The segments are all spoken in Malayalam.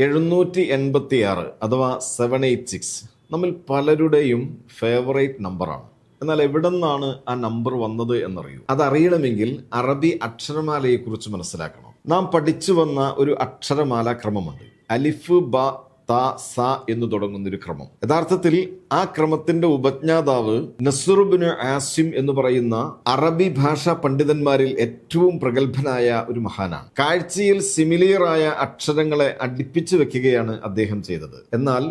786 അഥവാ 786 നമ്മിൽ പലരുടെയും ഫേവറേറ്റ് നമ്പറാണ്. എന്നാൽ എവിടെ നിന്നാണ് ആ നമ്പർ വന്നത് എന്നറിയൂ. അതറിയണമെങ്കിൽ അറബി അക്ഷരമാലയെക്കുറിച്ച് മനസ്സിലാക്കണം. നാം പഠിച്ചു വന്ന ഒരു അക്ഷരമാല ക്രമമുണ്ട്. അലിഫ്, ബ, ത, സ എന്ന് തുടങ്ങുന്ന ഒരു ക്രമം. യഥാർത്ഥത്തിൽ ആ ക്രമത്തിന്റെ ഉപജ്ഞാതാവ് നസ്റുബ്നു ആസിം എന്ന് പറയുന്ന അറബി ഭാഷാ പണ്ഡിതന്മാരിൽ ഏറ്റവും പ്രഗത്ഭനായ ഒരു മഹാനാണ്. കാഴ്ചയിൽ സിമിലിയറായ അക്ഷരങ്ങളെ അടുപ്പിച്ചു വെക്കുകയാണ് അദ്ദേഹം ചെയ്തത്. എന്നാൽ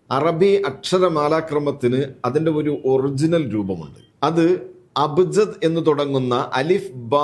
അറബി അക്ഷരമാലാക്രമത്തിന് അതിന്റെ ഒരു ഒറിജിനൽ രൂപമുണ്ട്. അത് അബ്ജദ് എന്ന് തുടങ്ങുന്ന അലിഫ്, ബ,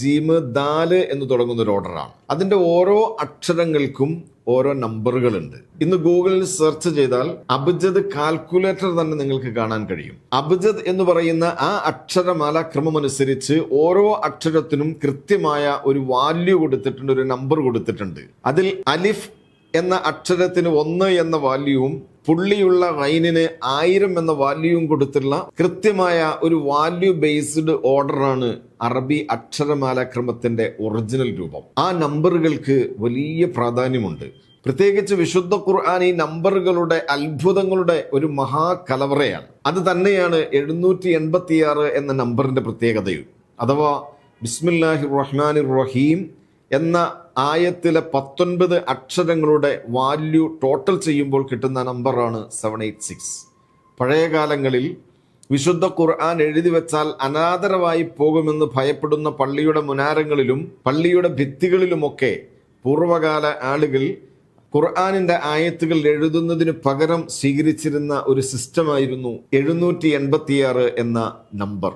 ജീം, ദാല് എന്ന് തുടങ്ങുന്ന ഒരു ഓർഡറാണ്. അതിന്റെ ഓരോ അക്ഷരങ്ങൾക്കും ഓരോ നമ്പറുകളുണ്ട്. ഇന്ന് ഗൂഗിളിൽ സെർച്ച് ചെയ്താൽ അബ്ജദ് കാൽക്കുലേറ്റർ തന്നെ നിങ്ങൾക്ക് കാണാൻ കഴിയും. അബ്ജദ് എന്ന് പറയുന്ന ആ അക്ഷരമാലാക്രമം അനുസരിച്ച് ഓരോ അക്ഷരത്തിനും കൃത്യമായ ഒരു വാല്യൂ കൊടുത്തിട്ടുണ്ട്, ഒരു നമ്പർ കൊടുത്തിട്ടുണ്ട്. അതിൽ അലിഫ് എന്ന അക്ഷരത്തിന് 1 എന്ന വാല്യൂവും പുള്ളിയുള്ള ഗൈനിന് 1000 എന്ന വാല്യൂവും കൊടുത്തുള്ള കൃത്യമായ ഒരു വാല്യൂ ബേസ്ഡ് ഓർഡറാണ് അറബി അക്ഷരമാലാക്രമത്തിന്റെ ഒറിജിനൽ രൂപം. ആ നമ്പറുകൾക്ക് വലിയ പ്രാധാന്യമുണ്ട്. പ്രത്യേകിച്ച് വിശുദ്ധ ഖുർആൻ ഈ നമ്പറുകളുടെ അത്ഭുതങ്ങളുടെ ഒരു മഹാകലവറയാണ്. അത് തന്നെയാണ് 786 എന്ന നമ്പറിന്റെ പ്രത്യേകതയും. അഥവാ ബിസ്മില്ലാഹിർ റഹ്മാനിർ റഹീം എന്ന ആയത്തിലെ 19 അക്ഷരങ്ങളുടെ വാല്യൂ ടോട്ടൽ ചെയ്യുമ്പോൾ കിട്ടുന്ന നമ്പറാണ് 786. പഴയ കാലങ്ങളിൽ വിശുദ്ധ ഖുർആൻ എഴുതി വെച്ചാൽ അനാദരവായി പോകുമെന്ന് ഭയപ്പെടുന്ന പള്ളിയുടെ മുനാരങ്ങളിലും പള്ളിയുടെ ഭിത്തികളിലുമൊക്കെ പൂർവ്വകാല ആളുകൾ ഖുർആനിന്റെ ആയത്തുകൾ എഴുതുന്നതിന് പകരം സ്വീകരിച്ചിരുന്ന ഒരു സിസ്റ്റമായിരുന്നു 786 എന്ന നമ്പർ.